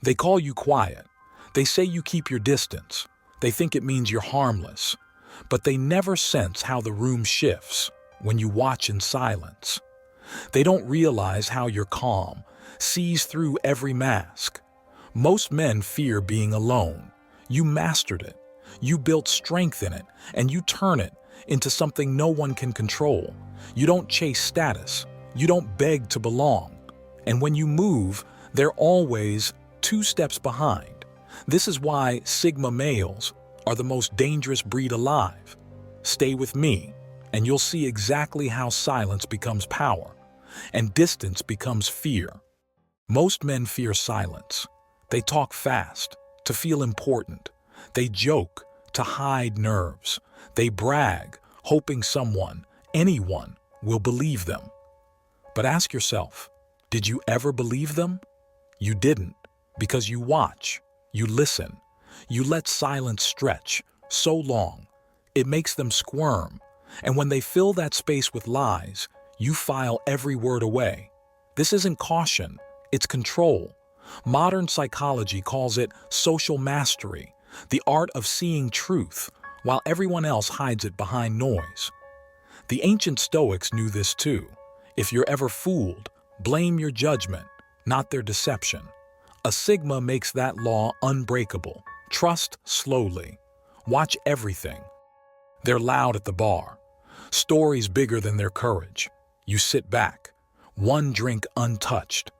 They call you quiet. They say you keep your distance. They think it means you're harmless. But they never sense how the room shifts when you watch in silence. They don't realize how your calm sees through every mask. Most men fear being alone. You mastered it. You built strength in it, and you turn it into something no one can control. You don't chase status. You don't beg to belong. And when you move, they're always 2 steps behind. This is why Sigma males are the most dangerous breed alive. Stay with me, and you'll see exactly how silence becomes power, and distance becomes fear. Most men fear silence. They talk fast to feel important. They joke to hide nerves. They brag, hoping someone, anyone, will believe them. But ask yourself, did you ever believe them? You didn't, because you watch, you listen, you let silence stretch so long. It makes them squirm, and when they fill that space with lies, you file every word away. This isn't caution, it's control. Modern psychology calls it social mastery, the art of seeing truth while everyone else hides it behind noise. The ancient Stoics knew this too. If you're ever fooled, blame your judgment, not their deception. A Sigma makes that law unbreakable. Trust slowly. Watch everything. They're loud at the bar. Stories bigger than their courage. You sit back, one drink untouched.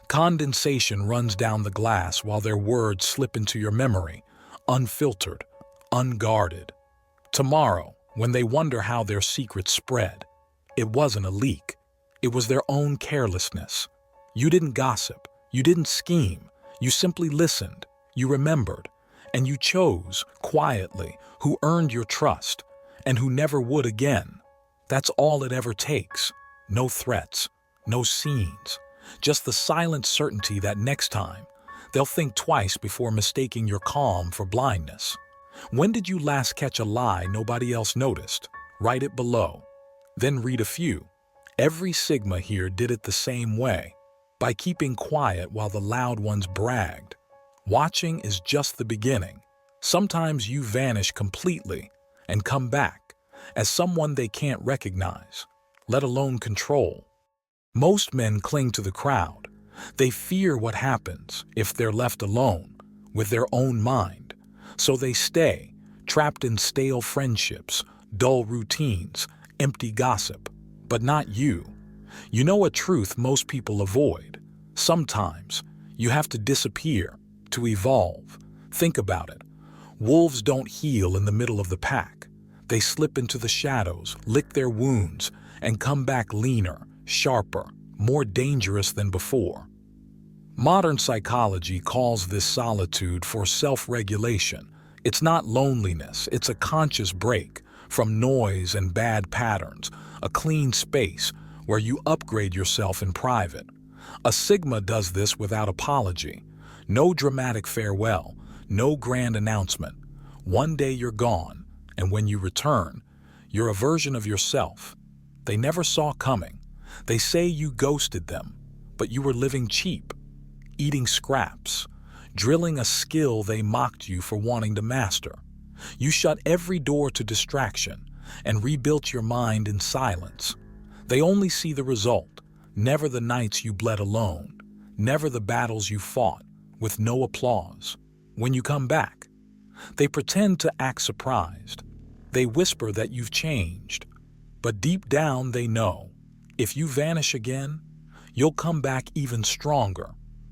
Condensation runs down the glass while their words slip into your memory, unfiltered, unguarded. Tomorrow, when they wonder how their secrets spread, it wasn't a leak. It was their own carelessness. You didn't gossip. You didn't scheme. You simply listened. You remembered. And you chose, quietly, who earned your trust and who never would again. That's all it ever takes. No threats, no scenes. Just the silent certainty that next time, they'll think twice before mistaking your calm for blindness. When did you last catch a lie nobody else noticed? Write it below. Then read a few. Every Sigma here did it the same way, by keeping quiet while the loud ones bragged. Watching is just the beginning. Sometimes you vanish completely and come back as someone they can't recognize, let alone control. Most men cling to the crowd. They fear what happens if they're left alone with their own mind. So they stay, trapped in stale friendships, dull routines, empty gossip. But not you. You know a truth most people avoid. Sometimes you have to disappear to evolve. Think about it. Wolves don't heal in the middle of the pack. They slip into the shadows, lick their wounds, and come back leaner, sharper, more dangerous than before. Modern psychology calls this solitude for self-regulation. It's not loneliness, it's a conscious break from noise and bad patterns, a clean space where you upgrade yourself in private. A Sigma does this without apology. No dramatic farewell, no grand announcement. One day you're gone, and when you return, you're a version of yourself they never saw coming. They say you ghosted them, but you were living cheap, eating scraps, drilling a skill they mocked you for wanting to master. You shut every door to distraction and rebuilt your mind in silence. They only see the result, never the nights you bled alone, never the battles you fought, with no applause. When you come back, they pretend to act surprised. They whisper that you've changed. But deep down they know, if you vanish again, you'll come back even stronger,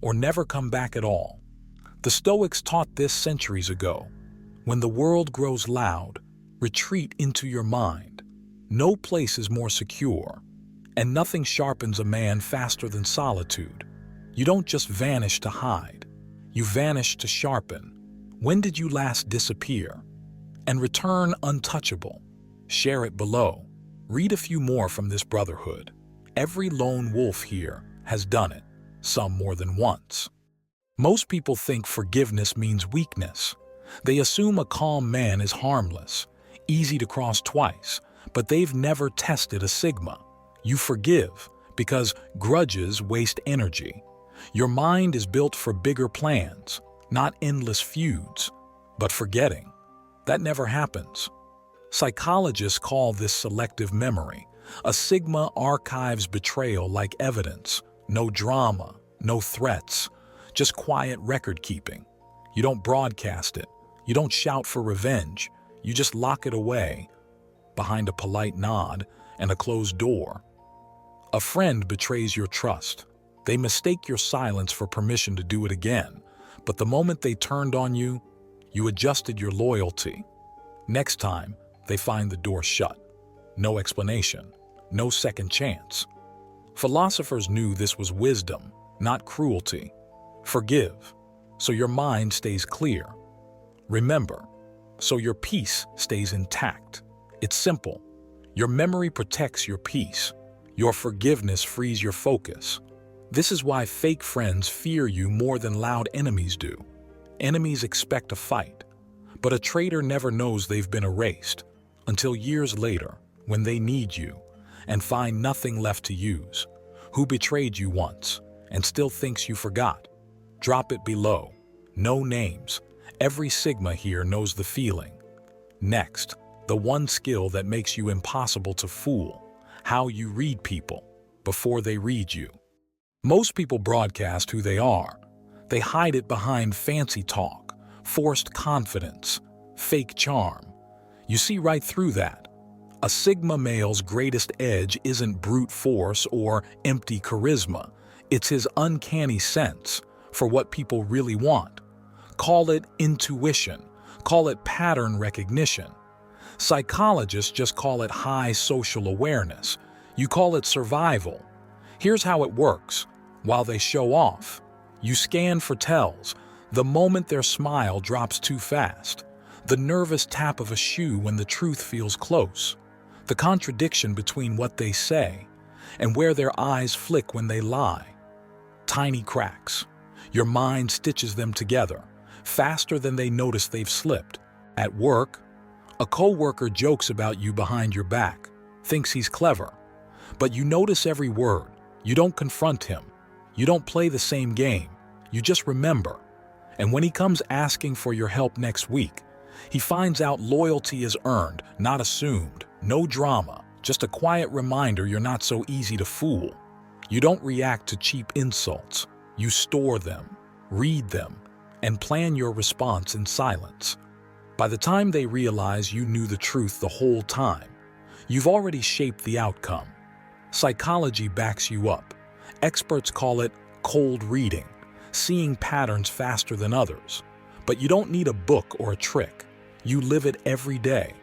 or never come back at all. The Stoics taught this centuries ago. When the world grows loud, retreat into your mind. No place is more secure, and nothing sharpens a man faster than solitude. You don't just vanish to hide. You vanish to sharpen. When did you last disappear? And return untouchable. Share it below. Read a few more from this brotherhood. Every lone wolf here has done it, some more than once. Most people think forgiveness means weakness. They assume a calm man is harmless, easy to cross twice, but they've never tested a Sigma. You forgive because grudges waste energy. Your mind is built for bigger plans, not endless feuds, but forgetting. That never happens. Psychologists call this selective memory. A sigma archives betrayal like evidence. No drama, no threats, just quiet record-keeping. You don't broadcast it. You don't shout for revenge. You just lock it away behind a polite nod and a closed door. A friend betrays your trust. They mistake your silence for permission to do it again. But the moment they turned on you, you adjusted your loyalty. Next time, they find the door shut. No explanation, no second chance. Philosophers knew this was wisdom, not cruelty. Forgive, so your mind stays clear. Remember, so your peace stays intact. It's simple. Your memory protects your peace. Your forgiveness frees your focus. This is why fake friends fear you more than loud enemies do. Enemies expect a fight, but a traitor never knows they've been erased until years later when they need you and find nothing left to use. Who betrayed you once and still thinks you forgot? Drop it below. No names. Every Sigma here knows the feeling. Next, the one skill that makes you impossible to fool. How you read people before they read you. Most people broadcast who they are. They hide it behind fancy talk, forced confidence, fake charm. You see right through that. A Sigma male's greatest edge isn't brute force or empty charisma. It's his uncanny sense for what people really want. Call it intuition. Call it pattern recognition. Psychologists just call it high social awareness. You call it survival. Here's how it works. While they show off, you scan for tells. The moment their smile drops too fast, the nervous tap of a shoe when the truth feels close, the contradiction between what they say and where their eyes flick when they lie. Tiny cracks. Your mind stitches them together, faster than they notice they've slipped. At work, a coworker jokes about you behind your back, thinks he's clever, but you notice every word. You don't confront him. You don't play the same game. You just remember. And when he comes asking for your help next week, he finds out loyalty is earned, not assumed. No drama, just a quiet reminder you're not so easy to fool. You don't react to cheap insults. You store them, read them, and plan your response in silence. By the time they realize you knew the truth the whole time, you've already shaped the outcome. Psychology backs you up. Experts call it cold reading, seeing patterns faster than others. But you don't need a book or a trick. You live it every day.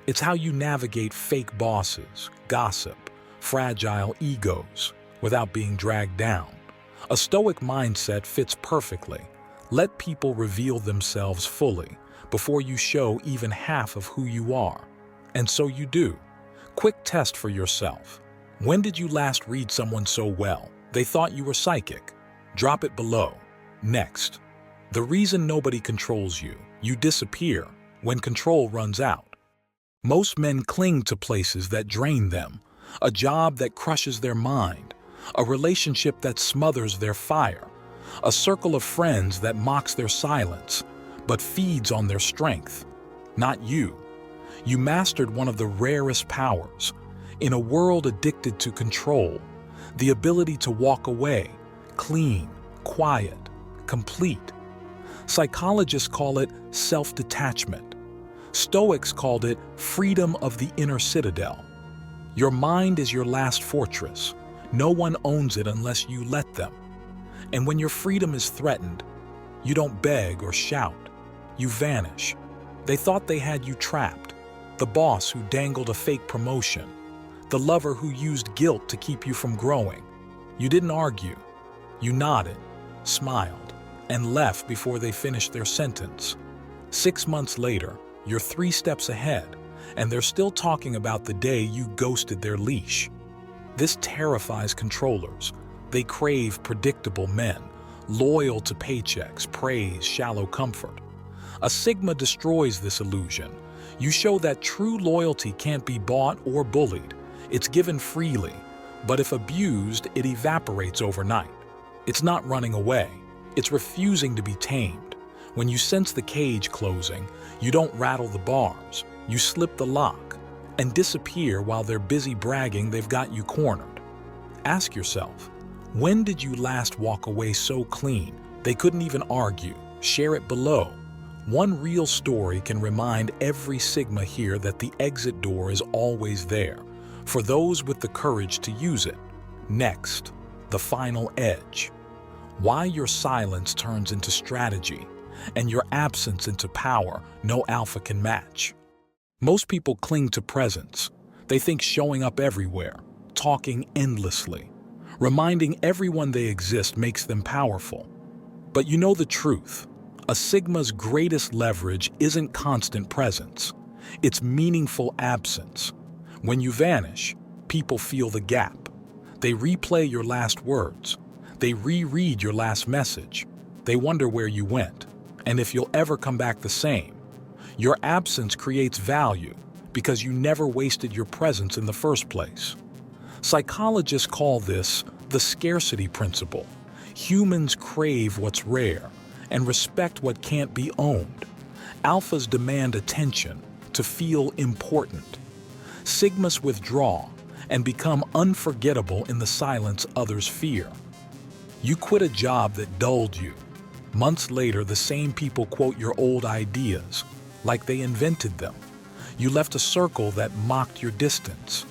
It's how you navigate fake bosses, gossip, fragile egos, without being dragged down. A Stoic mindset fits perfectly. Let people reveal themselves fully before you show even half of who you are. And so you do. Quick test for yourself. When did you last read someone so well they thought you were psychic? Drop it below. Next, the reason nobody controls you. You disappear when control runs out. Most men cling to places that drain them, a job that crushes their mind, a relationship that smothers their fire, a circle of friends that mocks their silence, but feeds on their strength. Not you. You mastered one of the rarest powers. In a world addicted to control, the ability to walk away, clean, quiet, complete. Psychologists call it self-detachment. Stoics called it freedom of the inner citadel. Your mind is your last fortress. No one owns it unless you let them. And when your freedom is threatened, you don't beg or shout. You vanish. They thought they had you trapped. The boss who dangled a fake promotion. The lover who used guilt to keep you from growing. You didn't argue. You nodded, smiled, and left before they finished their sentence. 6 months later, you're 3 steps ahead, and they're still talking about the day you ghosted their leash. This terrifies controllers. They crave predictable men, loyal to paychecks, praise, shallow comfort. A Sigma destroys this illusion. You show that true loyalty can't be bought or bullied. It's given freely, but if abused, it evaporates overnight. It's not running away. It's refusing to be tamed. When you sense the cage closing, you don't rattle the bars. You slip the lock and disappear while they're busy bragging they've got you cornered. Ask yourself, when did you last walk away so clean they couldn't even argue? Share it below. One real story can remind every Sigma here that the exit door is always there, for those with the courage to use it. Next, the final edge. Why your silence turns into strategy and your absence into power no alpha can match. Most people cling to presence. They think showing up everywhere, talking endlessly, reminding everyone they exist makes them powerful. But you know the truth. A Sigma's greatest leverage isn't constant presence. It's meaningful absence. When you vanish, people feel the gap. They replay your last words. They reread your last message. They wonder where you went, and if you'll ever come back the same. Your absence creates value because you never wasted your presence in the first place. Psychologists call this the scarcity principle. Humans crave what's rare and respect what can't be owned. Alphas demand attention to feel important. Sigmas withdraw and become unforgettable in the silence others fear. You quit a job that dulled you. Months later, the same people quote your old ideas, like they invented them. You left a circle that mocked your distance.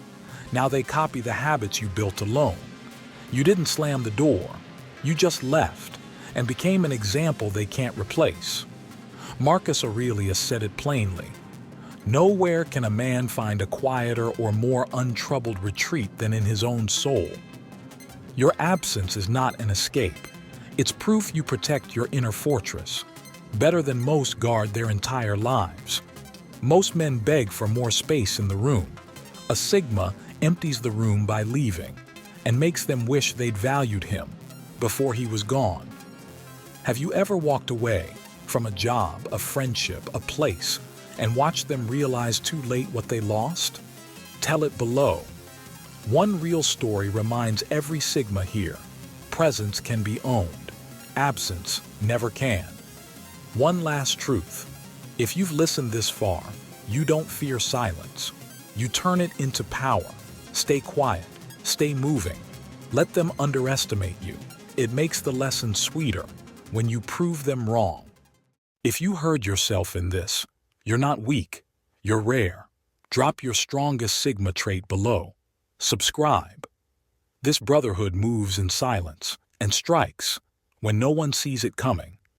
Now they copy the habits you built alone. You didn't slam the door. You just left and became an example they can't replace. Marcus Aurelius said it plainly. Nowhere can a man find a quieter or more untroubled retreat than in his own soul. Your absence is not an escape. It's proof you protect your inner fortress. Better than most guard their entire lives. Most men beg for more space in the room. A Sigma empties the room by leaving and makes them wish they'd valued him before he was gone. Have you ever walked away from a job, a friendship, a place, and watched them realize too late what they lost? Tell it below. One real story reminds every Sigma here. Presence can be owned. Absence never can. One last truth. If you've listened this far, you don't fear silence. You turn it into power. Stay quiet. Stay moving. Let them underestimate you. It makes the lesson sweeter when you prove them wrong. If you heard yourself in this, you're not weak. You're rare. Drop your strongest Sigma trait below. Subscribe. This brotherhood moves in silence and strikes when no one sees it coming.